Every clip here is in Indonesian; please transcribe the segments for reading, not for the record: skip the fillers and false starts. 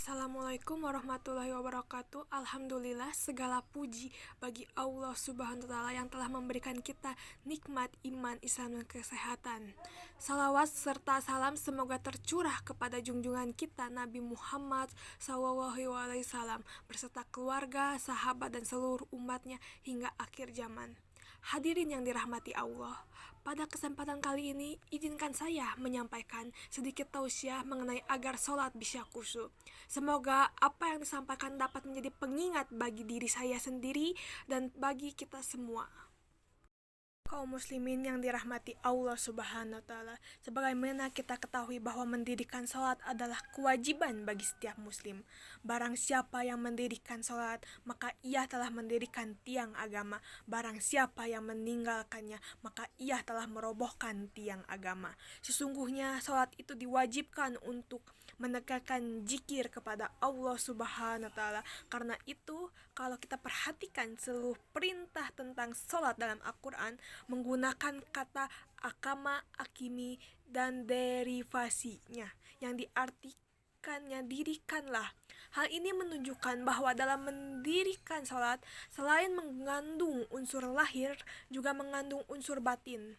Assalamualaikum warahmatullahi wabarakatuh. Alhamdulillah, segala puji bagi Allah Subhanahu wa Ta'ala yang telah memberikan kita nikmat iman, Islam, dan kesehatan. Salawat serta salam semoga tercurah kepada junjungan kita Nabi Muhammad SAW beserta keluarga, sahabat, dan seluruh umatnya hingga akhir zaman. Hadirin yang dirahmati Allah, pada kesempatan kali ini izinkan saya menyampaikan sedikit tausiah mengenai agar sholat bisa khusyuk. Semoga apa yang disampaikan dapat menjadi pengingat bagi diri saya sendiri dan bagi kita semua. Kaum muslimin yang dirahmati Allah Subhanahu wa Ta'ala, sebagaimana kita ketahui bahwa mendirikan sholat adalah kewajiban bagi setiap muslim. Barang siapa yang mendirikan sholat, maka ia telah mendirikan tiang agama. Barang siapa yang meninggalkannya, maka ia telah merobohkan tiang agama. Sesungguhnya sholat itu diwajibkan untuk menegakkan zikir kepada Allah Subhanahu wa Ta'ala. Karena itu, kalau kita perhatikan seluruh perintah tentang sholat dalam Al-Quran menggunakan kata akama, akimi, dan derivasinya yang diartikannya dirikanlah. Hal ini menunjukkan bahwa dalam mendirikan sholat, selain mengandung unsur lahir, juga mengandung unsur batin.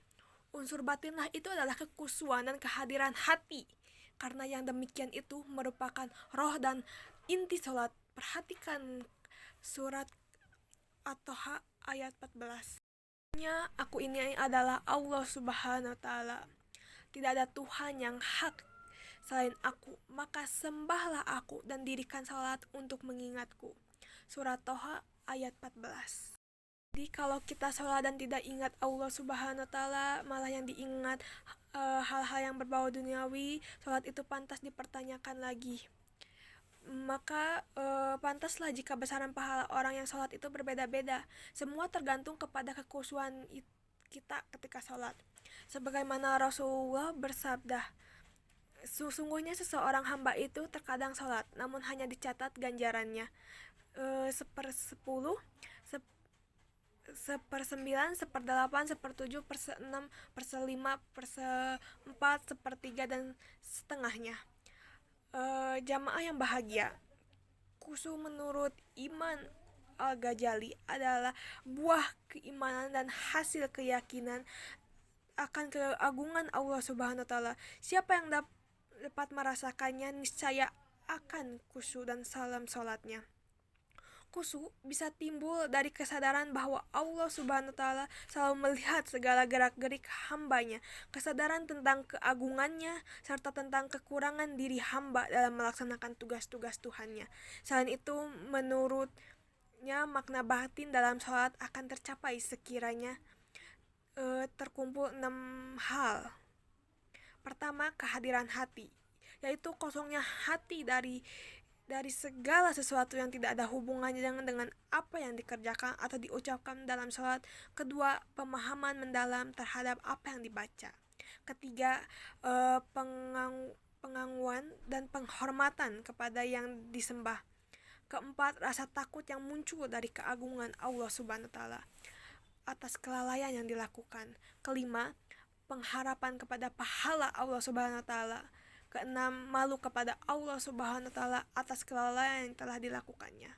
Unsur batinlah itu adalah kekhusyuan dan kehadiran hati. Karena yang demikian itu merupakan roh dan inti sholat. Perhatikan surat At-Taha ayat 14. Aku ini adalah Allah Subhanahu wa Ta'ala. Tidak ada Tuhan yang hak selain aku, maka sembahlah aku dan dirikan salat untuk mengingatku. Surat Toha ayat 14. Jadi kalau kita sholat dan tidak ingat Allah Subhanahu wa Ta'ala, malah yang diingat hal-hal yang berbau duniawi, sholat itu pantas dipertanyakan lagi. Maka pantaslah jika besaran pahala orang yang sholat itu berbeda-beda. Semua tergantung kepada kekhusyuan kita ketika sholat. Sebagaimana Rasulullah bersabda, sesungguhnya seseorang hamba itu terkadang sholat, namun hanya dicatat ganjarannya 1/10, 1/9, 1/8, 1/7, 1/6, 1/5, 1/4, 1/3, dan setengahnya. Jamaah yang bahagia, khusyuk menurut Imam Al-Ghazali adalah buah keimanan dan hasil keyakinan akan keagungan Allah Subhanahu wa Ta'ala. Siapa yang dapat merasakannya niscaya akan khusyuk dan salam sholatnya. Khusyuk bisa timbul dari kesadaran bahwa Allah Subhanahu wa Ta'ala selalu melihat segala gerak-gerik hambanya, kesadaran tentang keagungannya, serta tentang kekurangan diri hamba dalam melaksanakan tugas-tugas Tuhannya. Selain itu, menurutnya makna batin dalam sholat akan tercapai sekiranya terkumpul 6 hal. Pertama, kehadiran hati, yaitu kosongnya hati dari segala sesuatu yang tidak ada hubungannya dengan apa yang dikerjakan atau diucapkan dalam sholat. Kedua, pemahaman mendalam terhadap apa yang dibaca. Ketiga, pengagungan dan penghormatan kepada yang disembah. Keempat, rasa takut yang muncul dari keagungan Allah Subhanahu wa Ta'ala atas kelalaian yang dilakukan. Kelima, pengharapan kepada pahala Allah Subhanahu wa Ta'ala. Keenam, malu kepada Allah Subhanahu wa Ta'ala atas kelalaian yang telah dilakukannya.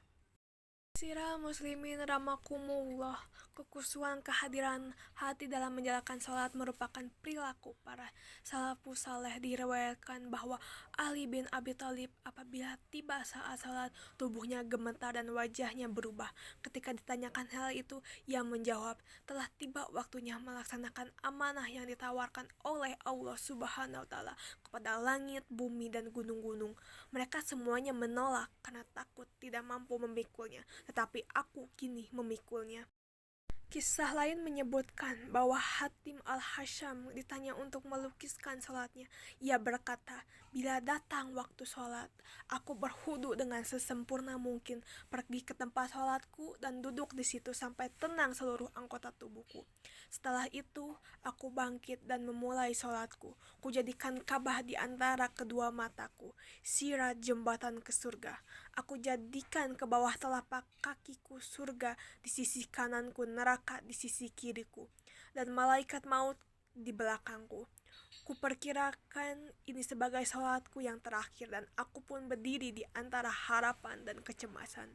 Sira muslimin ramakumullah, kekhusyuan kehadiran hati dalam menjalankan sholat merupakan perilaku para salafus saleh. Diriwayatkan bahwa Ali bin Abi Thalib apabila tiba saat sholat, tubuhnya gemetar dan wajahnya berubah. Ketika ditanyakan hal itu, ia menjawab, telah tiba waktunya melaksanakan amanah yang ditawarkan oleh Allah Subhanahu wa Ta'ala kepada langit, bumi, dan gunung-gunung. Mereka semuanya menolak karena takut tidak mampu memikulnya, tetapi aku kini memikulnya. Kisah lain menyebutkan bahwa Hatim al-Hasham ditanya untuk melukiskan sholatnya. Ia berkata, bila datang waktu sholat, aku berwudu dengan sesempurna mungkin, pergi ke tempat sholatku dan duduk di situ sampai tenang seluruh anggota tubuhku. Setelah itu, aku bangkit dan memulai sholatku. Kujadikan Ka'bah di antara kedua mataku, sirat jembatan ke surga. Aku jadikan ke bawah telapak kakiku surga, di sisi kananku neraka, di sisi kiriku, dan malaikat maut di belakangku. Kuperkirakan ini sebagai salatku yang terakhir dan aku pun berdiri di antara harapan dan kecemasan.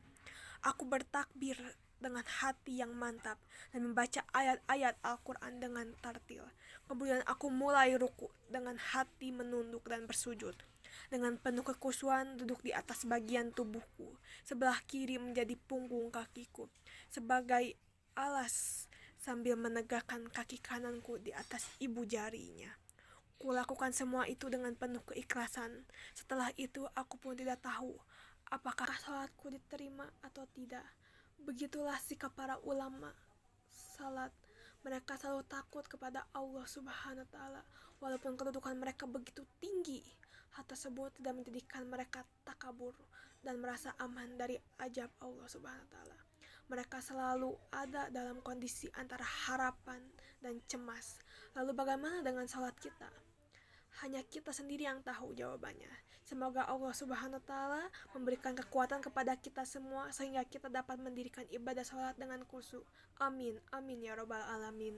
Aku bertakbir dengan hati yang mantap dan membaca ayat-ayat Al-Quran dengan tartil. Kemudian aku mulai ruku dengan hati menunduk dan bersujud. Dengan penuh kekusuhan duduk di atas bagian tubuhku. Sebelah kiri menjadi punggung kakiku sebagai alas sambil menegakkan kaki kananku di atas ibu jarinya. Kulakukan semua itu dengan penuh keikhlasan. Setelah itu aku pun tidak tahu apakah salatku diterima atau tidak. Begitulah sikap para ulama salat. Mereka selalu takut kepada Allah Subhanahu wa taala walaupun kedudukan mereka begitu tinggi. Hal tersebut tidak menjadikan mereka takabur dan merasa aman dari azab Allah Subhanahu wa taala. Mereka selalu ada dalam kondisi antara harapan dan cemas. Lalu bagaimana dengan salat kita? Hanya kita sendiri yang tahu jawabannya. Semoga Allah Subhanahu wa taala memberikan kekuatan kepada kita semua sehingga kita dapat mendirikan ibadah salat dengan khusyuk. Amin. Amin ya rabbal alamin.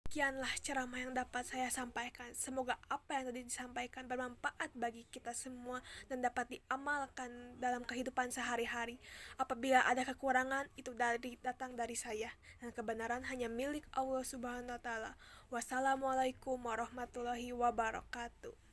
Sekianlah ceramah yang dapat saya sampaikan. Semoga apa yang tadi disampaikan bermanfaat bagi kita semua dan dapat diamalkan dalam kehidupan sehari-hari. Apabila ada kekurangan, itu datang dari saya. Dan kebenaran hanya milik Allah Subhanahu wa taala. Wassalamualaikum warahmatullahi wabarakatuh.